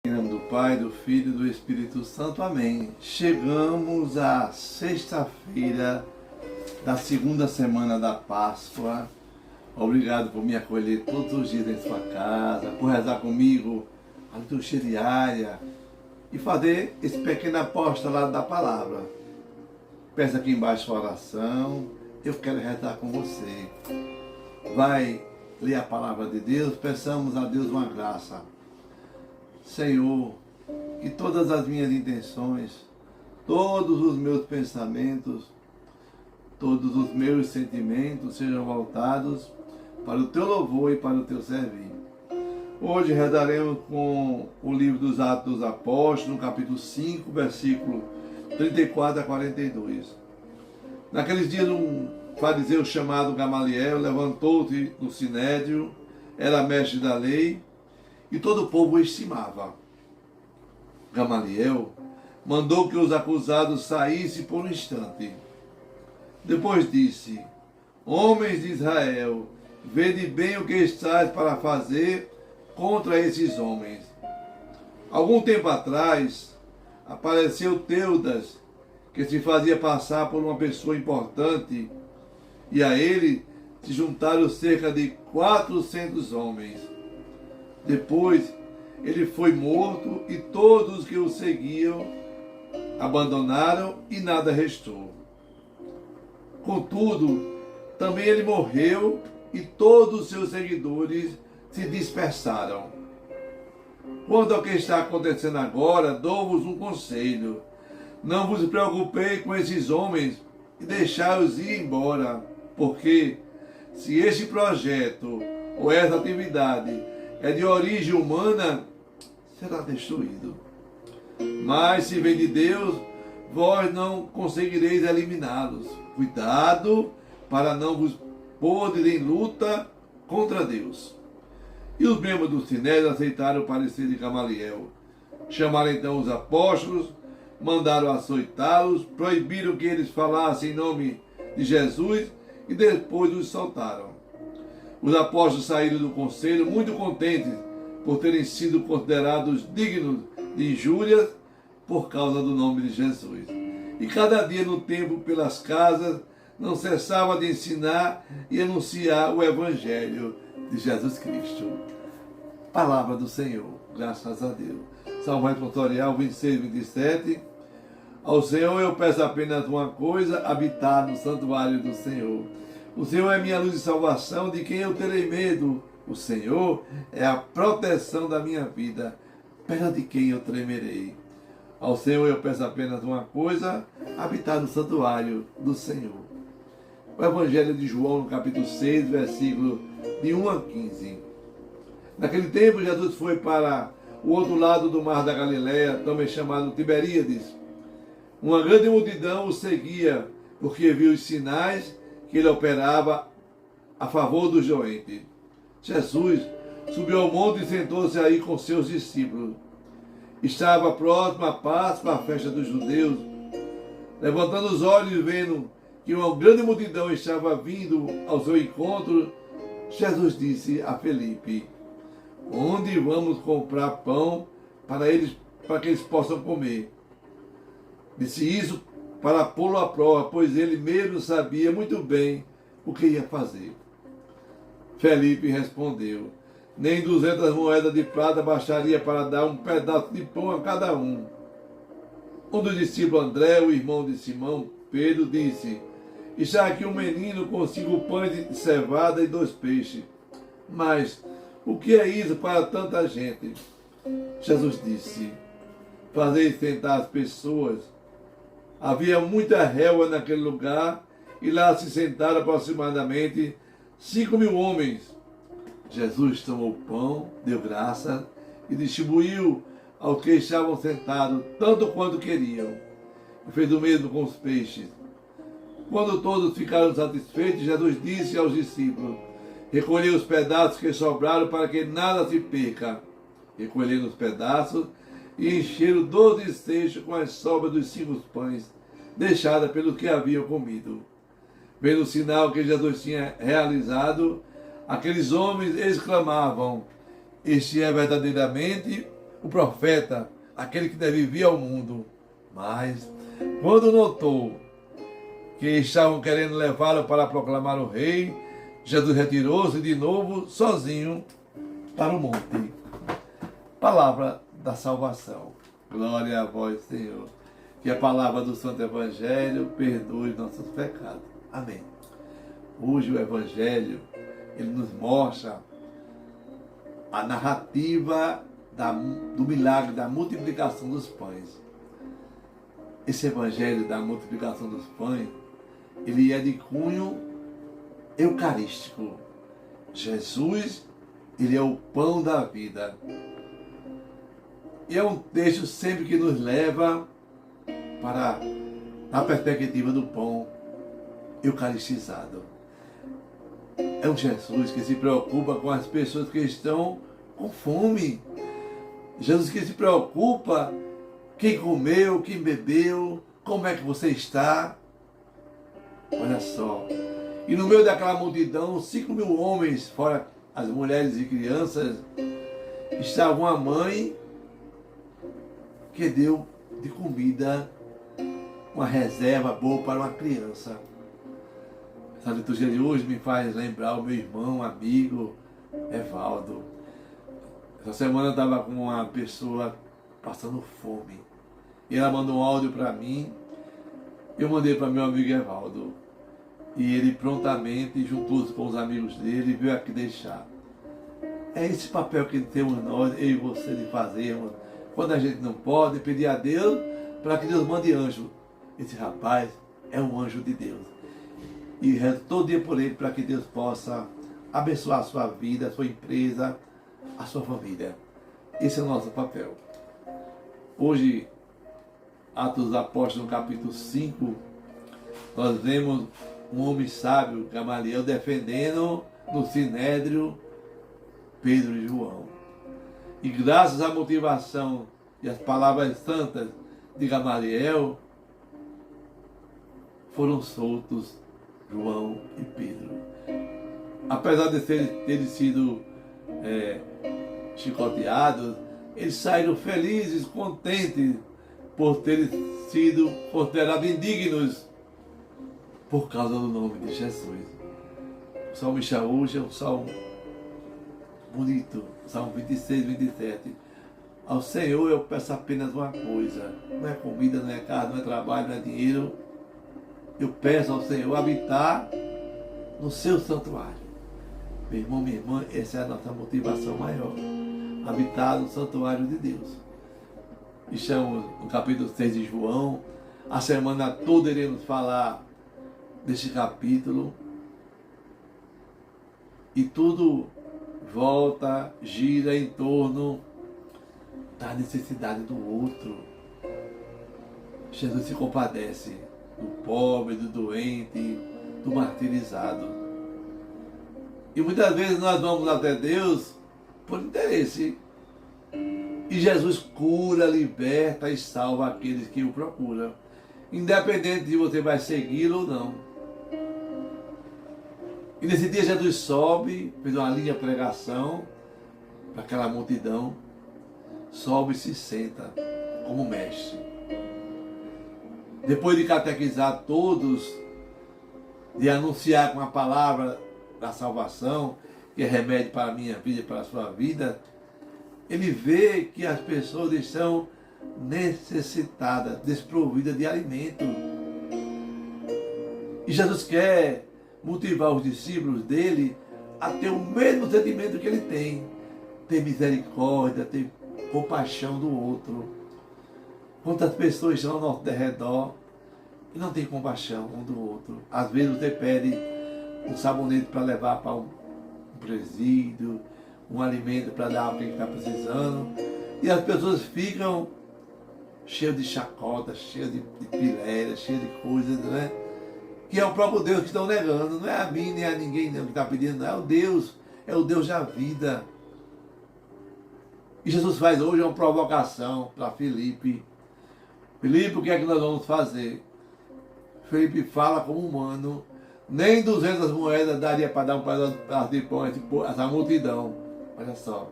Em nome do Pai, do Filho e do Espírito Santo. Amém. Chegamos à sexta-feira da segunda semana da Páscoa. Obrigado por me acolher todos os dias em sua casa, por rezar comigo a liturgia diária e fazer esse pequeno apostolado da palavra. Peça aqui embaixo a oração. Eu quero rezar com você. Vai ler a palavra de Deus. Peçamos a Deus uma graça. Senhor, que todas as minhas intenções, todos os meus pensamentos, todos os meus sentimentos sejam voltados para o Teu louvor e para o Teu servir. Hoje rezaremos com o livro dos Atos dos Apóstolos, no capítulo 5, versículo 34 a 42. Naqueles dias um fariseu chamado Gamaliel levantou-se no sinédrio, era mestre da lei, e todo o povo o estimava. Gamaliel mandou que os acusados saíssem por um instante. Depois disse: Homens de Israel, vede bem o que estáis para fazer contra esses homens. Algum tempo atrás, apareceu Teudas, que se fazia passar por uma pessoa importante, e a ele se juntaram cerca de 400 homens. Depois, ele foi morto e todos que o seguiam abandonaram e nada restou. Contudo, também ele morreu e todos os seus seguidores se dispersaram. Quanto ao que está acontecendo agora, dou-vos um conselho. Não vos preocupeis com esses homens e deixai-os ir embora, porque se este projeto ou essa atividade é de origem humana, será destruído. Mas se vem de Deus, vós não conseguireis eliminá-los. Cuidado para não vos pôr em luta contra Deus. E os membros do sinédrio aceitaram o parecer de Gamaliel. Chamaram então os apóstolos, mandaram açoitá-los, proibiram que eles falassem em nome de Jesus e depois os soltaram. Os apóstolos saíram do conselho muito contentes por terem sido considerados dignos de injúrias por causa do nome de Jesus. E cada dia no templo, pelas casas, não cessava de ensinar e anunciar o Evangelho de Jesus Cristo. Palavra do Senhor, graças a Deus. Salmo responsorial 26, 27. Ao Senhor eu peço apenas uma coisa: habitar no santuário do Senhor. O Senhor é minha luz de salvação, de quem eu terei medo? O Senhor é a proteção da minha vida, perante quem eu tremerei? Ao Senhor eu peço apenas uma coisa: habitar no santuário do Senhor. O Evangelho de João, no capítulo 6, versículo de 1 a 15. Naquele tempo, Jesus foi para o outro lado do mar da Galileia, também chamado Tiberíades. Uma grande multidão o seguia, porque viu os sinais que ele operava a favor dos doentes. Jesus subiu ao monte e sentou-se aí com seus discípulos. Estava próximo a Páscoa, a festa dos judeus. Levantando os olhos e vendo que uma grande multidão estava vindo ao seu encontro, Jesus disse a Felipe: Onde vamos comprar pão para que eles possam comer? Disse isso para pô-lo à prova, pois ele mesmo sabia muito bem o que ia fazer. Felipe respondeu: Nem 200 moedas de prata bastaria para dar um pedaço de pão a cada um. Um dos discípulos, André, o irmão de Simão, Pedro, disse: Está aqui um menino com 5 pães de cevada e 2 peixes. Mas o que é isso para tanta gente? Jesus disse: Fazei sentar as pessoas. Havia muita relva naquele lugar, e lá se sentaram aproximadamente 5.000 homens. Jesus tomou o pão, deu graça e distribuiu aos que estavam sentados, tanto quanto queriam. E fez o mesmo com os peixes. Quando todos ficaram satisfeitos, Jesus disse aos discípulos: Recolhei os pedaços que sobraram para que nada se perca. Recolheram os pedaços e encheram 12 cestos com as sobras dos 5 pães, deixadas pelos que haviam comido. Vendo o sinal que Jesus tinha realizado, aqueles homens exclamavam: Este é verdadeiramente o profeta, aquele que deve vir ao mundo. Mas, quando notou que estavam querendo levá-lo para proclamar o rei, Jesus retirou-se de novo, sozinho, para o monte. Palavra da salvação. Glória a vós, Senhor. Que a palavra do Santo Evangelho perdoe nossos pecados. Amém. Hoje o Evangelho, ele nos mostra a narrativa do milagre da multiplicação dos pães. Esse Evangelho da multiplicação dos pães, ele é de cunho eucarístico. Jesus, ele é o pão da vida. E é um texto sempre que nos leva para a perspectiva do pão eucaristizado. É um Jesus que se preocupa com as pessoas que estão com fome. Jesus que se preocupa quem comeu, quem bebeu, como é que você está. Olha só. E no meio daquela multidão, 5.000 homens, fora as mulheres e crianças, estava uma mãe que deu de comida uma reserva boa para uma criança. Essa liturgia de hoje me faz lembrar o meu irmão, amigo, Evaldo. Essa semana eu estava com uma pessoa passando fome. E ela mandou um áudio para mim. Eu mandei para meu amigo Evaldo. E ele prontamente juntou-se com os amigos dele e veio aqui deixar. É esse papel que temos nós, eu e você, de fazermos. Quando a gente não pode, pedir a Deus para que Deus mande anjo. Esse rapaz é um anjo de Deus. E rezo todo dia por ele para que Deus possa abençoar a sua vida, a sua empresa, a sua família. Esse é o nosso papel. Hoje, Atos dos Apóstolos, no capítulo 5, nós vemos um homem sábio, Gamaliel, defendendo no Sinédrio Pedro e João. E graças à motivação e às palavras santas de Gamaliel, foram soltos João e Pedro. Apesar de terem sido chicoteados, eles saíram felizes, contentes por terem sido considerados indignos por causa do nome de Jesus. O salmista hoje é um salmo bonito, Salmo 26, 27. Ao Senhor eu peço apenas uma coisa, não é comida, não é casa, não é trabalho, não é dinheiro. Eu peço ao Senhor habitar no seu santuário. Meu irmão, minha irmã, essa é a nossa motivação maior. Habitar no santuário de Deus. Estamos no capítulo 6 de João. A semana toda iremos falar deste capítulo. E tudo volta, gira em torno da necessidade do outro. Jesus se compadece do pobre, do doente, do martirizado. E muitas vezes nós vamos até Deus por interesse. E Jesus cura, liberta e salva aqueles que o procuram. Independente de você vai segui-lo ou não. E nesse dia Jesus sobe, fez uma linda pregação para aquela multidão. Sobe e se senta como mestre. Depois de catequizar todos, de anunciar com a palavra da salvação, que é remédio para a minha vida e para a sua vida, ele vê que as pessoas estão necessitadas, desprovidas de alimento. E Jesus quer motivar os discípulos dele a ter o mesmo sentimento que ele tem. Ter misericórdia, ter compaixão do outro. Quantas pessoas estão ao nosso derredor e não tem compaixão um do outro. Às vezes você pede um sabonete para levar para um presídio, um alimento para dar a quem está precisando, e as pessoas ficam cheias de chacotas, cheias de piléias, cheias de coisas, né? Que é o próprio Deus que estão negando. Não é a mim nem a ninguém não, que está pedindo, não. É o Deus da vida. E Jesus faz hoje uma provocação para Filipe. Filipe, o que é que nós vamos fazer? Filipe fala como humano. Nem 200 moedas daria para dar um pedaço de pão a essa multidão. Olha só.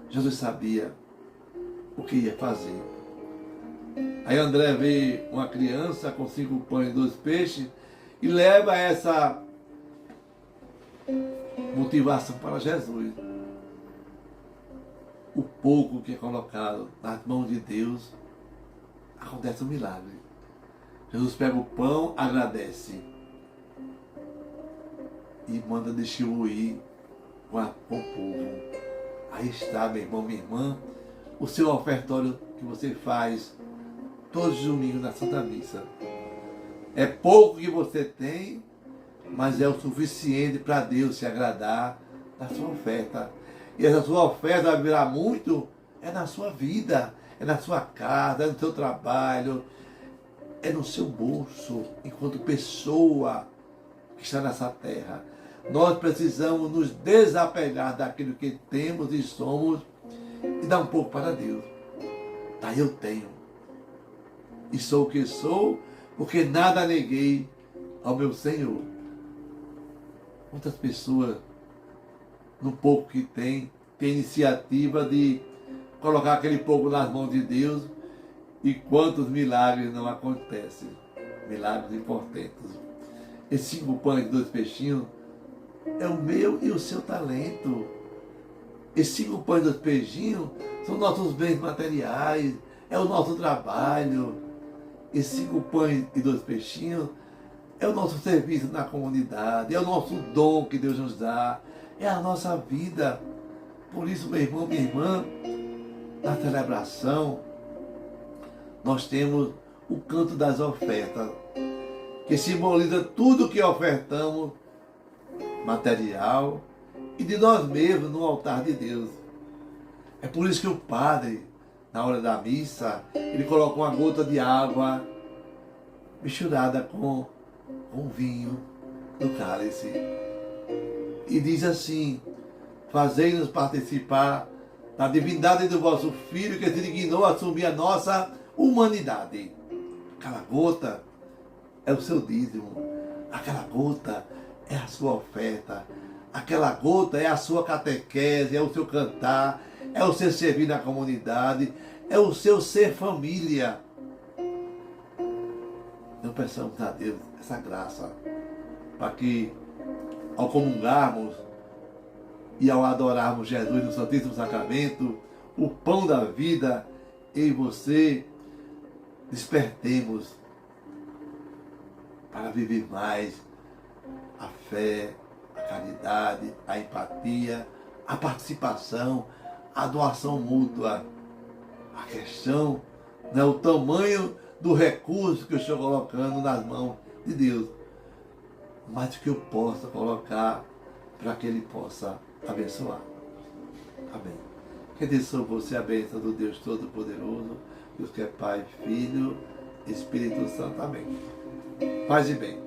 Jesus sabia o que ia fazer. Aí André vê uma criança com 5 pães e 2 peixes e leva essa motivação para Jesus. O pouco que é colocado nas mãos de Deus, acontece um milagre. Jesus pega o pão, agradece e manda distribuir com o povo. Aí está, meu irmão, minha irmã, o seu ofertório que você faz todos os domingos na Santa Missa. É pouco que você tem, mas é o suficiente para Deus se agradar da sua oferta. E essa sua oferta vai virar muito, é na sua vida, é na sua casa, é no seu trabalho, é no seu bolso, enquanto pessoa que está nessa terra. Nós precisamos nos desapegar daquilo que temos e somos e dar um pouco para Deus. Daí eu tenho. E sou o que sou, porque nada neguei ao meu Senhor. Muitas pessoas, no pouco que tem iniciativa de colocar aquele pouco nas mãos de Deus, e quantos milagres não acontecem. Milagres importantes. Esses 5 pães e 2 peixinhos é o meu e o seu talento. Esses 5 pães e 2 peixinhos são nossos bens materiais, é o nosso trabalho. Esses 5 pães e 2 peixinhos é o nosso serviço na comunidade, é o nosso dom que Deus nos dá, é a nossa vida. Por isso, meu irmão, minha irmã, na celebração, nós temos o canto das ofertas, que simboliza tudo que ofertamos, material e de nós mesmos no altar de Deus. É por isso que o padre, na hora da missa, ele coloca uma gota de água misturada com vinho no cálice. E diz assim: fazei-nos participar da divindade do vosso Filho, que se dignou a assumir a nossa humanidade. Aquela gota é o seu dízimo, aquela gota é a sua oferta, aquela gota é a sua catequese, é o seu cantar, é o seu servir na comunidade, é o seu ser família. Então peçamos a Deus essa graça, para que ao comungarmos e ao adorarmos Jesus no Santíssimo Sacramento, o pão da vida, eu e você despertemos para viver mais a fé, a caridade, a empatia, a participação, a doação mútua. A questão não é o tamanho do recurso que eu estou colocando nas mãos de Deus, mas que eu possa colocar para que Ele possa abençoar. Amém. Que Deus sobre você a bênção do Deus Todo-Poderoso, Deus que é Pai, Filho, Espírito Santo. Amém. Paz e bem.